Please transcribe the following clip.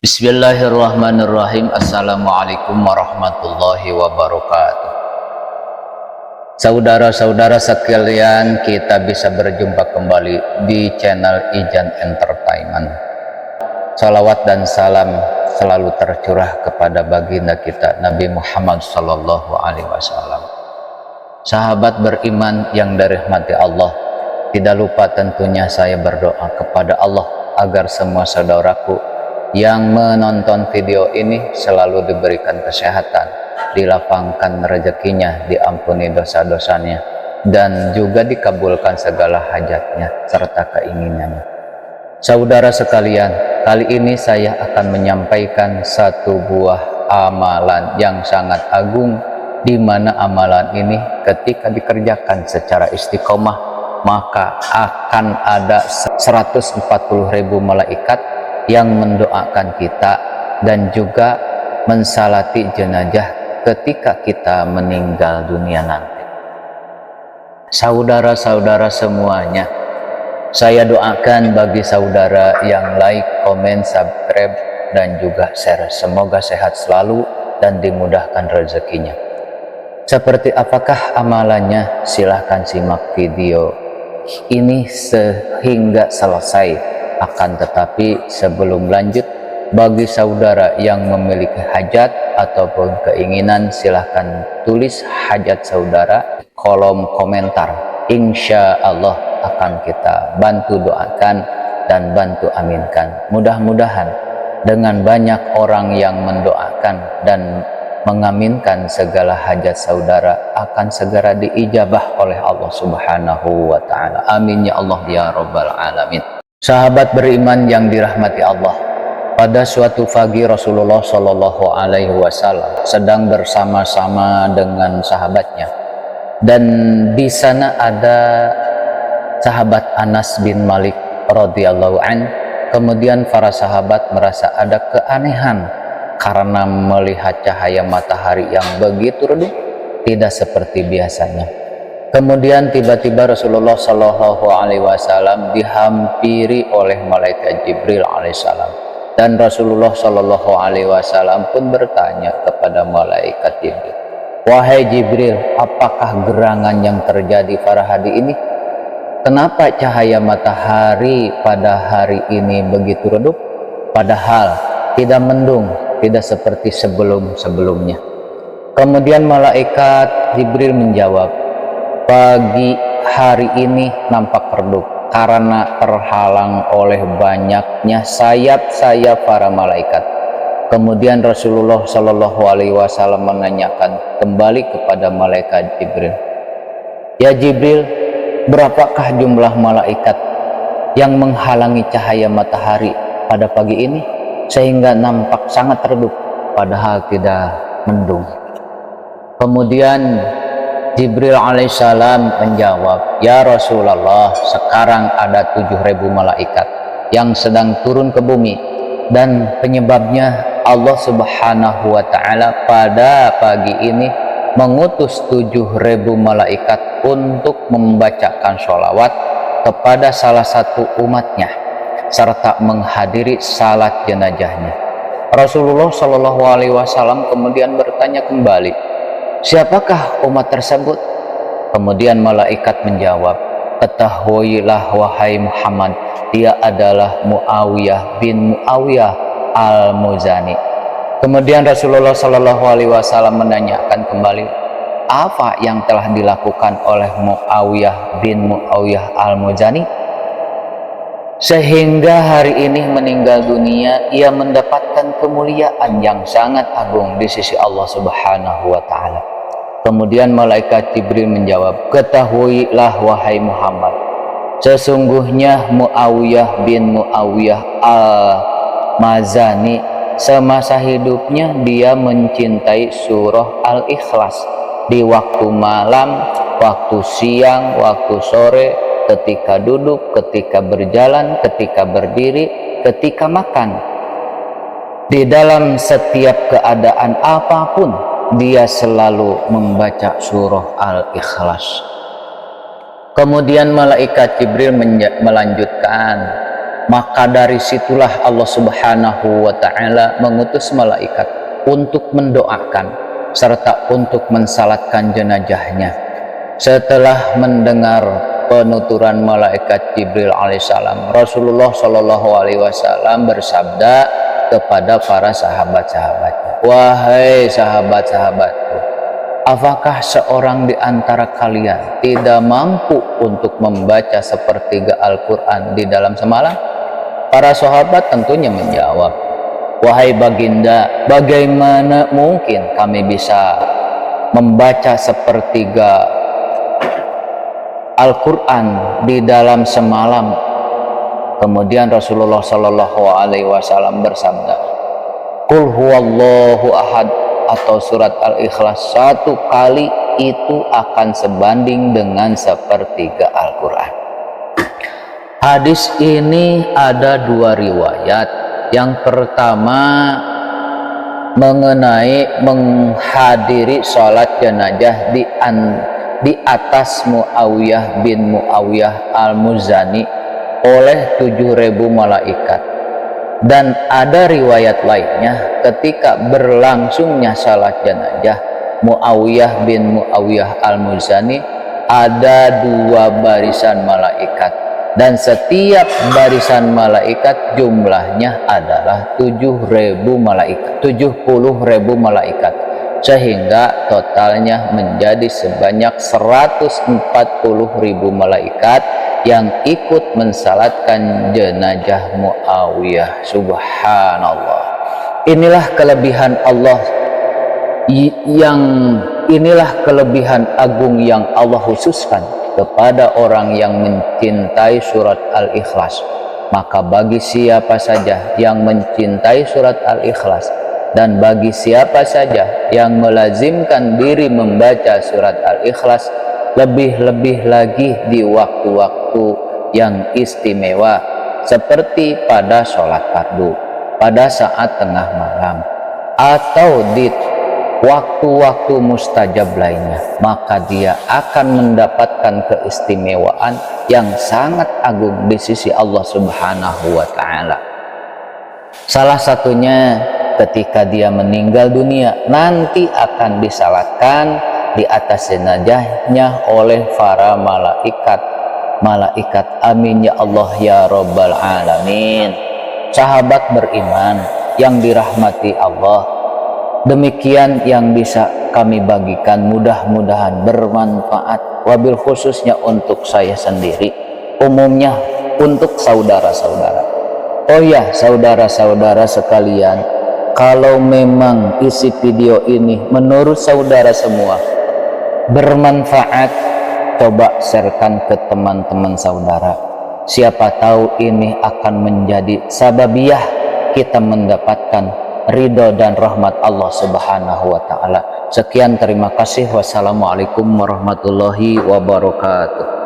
Bismillahirrahmanirrahim. Assalamualaikum warahmatullahi wabarakatuh. Saudara-saudara sekalian, kita bisa berjumpa kembali di channel Ijan Entertainment. Salawat dan salam selalu tercurah kepada baginda kita Nabi Muhammad Sallallahu Alaihi Wasallam. Sahabat beriman yang dirahmati Allah, tidak lupa tentunya saya berdoa kepada Allah agar semua saudaraku yang menonton video ini selalu diberikan kesehatan, dilapangkan rezekinya, diampuni dosa-dosanya, dan juga dikabulkan segala hajatnya serta keinginannya. Saudara sekalian, kali ini saya akan menyampaikan satu buah amalan yang sangat agung, di mana amalan ini ketika dikerjakan secara istiqomah maka akan ada 140.000 malaikat yang mendoakan kita dan juga mensalati jenazah ketika kita meninggal dunia nanti. Saudara-saudara semuanya, saya doakan bagi saudara yang like, komen, subscribe, dan juga share. Semoga sehat selalu dan dimudahkan rezekinya. Seperti apakah amalannya? Silahkan simak video ini sehingga selesai. Akan tetapi sebelum lanjut, bagi saudara yang memiliki hajat ataupun keinginan, silahkan tulis hajat saudara di kolom komentar. Insya Allah akan kita bantu doakan dan bantu aminkan. Mudah-mudahan dengan banyak orang yang mendoakan dan mengaminkan segala hajat saudara akan segera diijabah oleh Allah Subhanahu wa Ta'ala. Amin ya Allah ya Rabbal Alamin. Sahabat beriman yang dirahmati Allah, pada suatu pagi Rasulullah Shallallahu Alaihi Wasallam sedang bersama-sama dengan sahabatnya, dan di sana ada sahabat Anas bin Malik radhiyallahu an. Kemudian para sahabat merasa ada keanehan karena melihat cahaya matahari yang begitu redup, tidak seperti biasanya. Kemudian tiba-tiba Rasulullah Shallallahu Alaihi Wasallam dihampiri oleh malaikat Jibril alaihissalam, dan Rasulullah Shallallahu Alaihi Wasallam pun bertanya kepada malaikat Jibril, "Wahai Jibril, apakah gerangan yang terjadi pada hari ini? Kenapa cahaya matahari pada hari ini begitu redup, padahal tidak mendung, tidak seperti sebelum-sebelumnya?" Kemudian malaikat Jibril menjawab, "Pagi hari ini nampak redup karena terhalang oleh banyaknya sayap-sayap para malaikat." Kemudian Rasulullah Shallallahu Alaihi Wasallam menanyakan kembali kepada malaikat Jibril, "Ya Jibril, berapakah jumlah malaikat yang menghalangi cahaya matahari pada pagi ini sehingga nampak sangat redup padahal tidak mendung?" Kemudian Jibril alaihissalam menjawab, "Ya Rasulullah, sekarang ada 7.000 malaikat yang sedang turun ke bumi, dan penyebabnya Allah Subhanahu wa Ta'ala pada pagi ini mengutus 7.000 malaikat untuk membacakan sholawat kepada salah satu umatnya serta menghadiri salat jenazahnya." Rasulullah Shallallahu Alaihi Wasallam kemudian bertanya kembali, "Siapakah umat tersebut?" Kemudian malaikat menjawab, "Ketahuilah wahai Muhammad, dia adalah Muawiyah bin Muawiyah al-Muzani." Kemudian Rasulullah Shallallahu Alaihi Wasallam menanyakan kembali, apa yang telah dilakukan oleh Muawiyah bin Muawiyah al-Muzani sehingga hari ini meninggal dunia, ia mendapatkan kemuliaan yang sangat agung di sisi Allah Subhanahu wa Ta'ala. Kemudian malaikat Jibril menjawab, "Ketahuilah wahai Muhammad, sesungguhnya Muawiyah bin Muawiyah al-Mazani semasa hidupnya dia mencintai surah Al-Ikhlas di waktu malam, waktu siang, waktu sore, ketika duduk, ketika berjalan, ketika berdiri, ketika makan. Di dalam setiap keadaan apapun dia selalu membaca surah Al-Ikhlas." Kemudian malaikat Jibril melanjutkan, Maka dari situlah Allah Subhanahu wa Ta'ala mengutus malaikat untuk mendoakan serta untuk mensalatkan jenazahnya. Setelah mendengar penuturan malaikat Jibril alaihissalam, Rasulullah Shallallahu alaihi wasallam bersabda kepada para sahabat-sahabatnya, "Wahai sahabat-sahabatku, apakah seorang di antara kalian tidak mampu untuk membaca sepertiga Al-Quran di dalam semalam?" Para sahabat tentunya menjawab, "Wahai baginda, bagaimana mungkin kami bisa membaca sepertiga Al-Quran di dalam semalam?" Kemudian Rasulullah Shallallahu alaihi wasallam bersabda, "Qul huwallahu ahad" atau surat Al-Ikhlas 1 kali itu akan sebanding dengan sepertiga Al-Quran. Hadis ini ada 2 riwayat. Yang pertama mengenai menghadiri sholat jenazah di atas Muawiyah bin Muawiyah al-Muzani oleh 7.000 malaikat. Dan ada riwayat lainnya ketika berlangsungnya salat jenazah Muawiyah bin Muawiyah al-Muzani ada 2 barisan malaikat, dan setiap barisan malaikat jumlahnya adalah 70.000 malaikat, sehingga totalnya menjadi sebanyak 140.000 malaikat yang ikut mensalatkan jenazah Muawiyah. Subhanallah. Inilah kelebihan Allah, inilah kelebihan agung yang Allah khususkan kepada orang yang mencintai surat Al-Ikhlas. Maka bagi siapa saja yang mencintai surat Al-Ikhlas, dan bagi siapa saja yang melazimkan diri membaca surat Al-Ikhlas, lebih-lebih lagi di waktu-waktu yang istimewa seperti pada sholat fardu, pada saat tengah malam, atau di waktu-waktu mustajab lainnya, maka dia akan mendapatkan keistimewaan yang sangat agung di sisi Allah Subhanahu wa Ta'ala. Salah satunya ketika dia meninggal dunia, nanti akan disalatkan di atas jenazahnya oleh para malaikat. Amin ya Allah ya Rabbal Alamin. Sahabat beriman yang dirahmati Allah, demikian yang bisa kami bagikan, mudah-mudahan bermanfaat, wabil khususnya untuk saya sendiri, umumnya untuk saudara-saudara. Oh ya, saudara-saudara sekalian, kalau memang isi video ini menurut saudara semua bermanfaat, coba sharekan ke teman-teman saudara. Siapa tahu ini akan menjadi sababiyah kita mendapatkan ridho dan rahmat Allah Subhanahu wa Ta'ala. Sekian, terima kasih. Wassalamualaikum warahmatullahi wabarakatuh.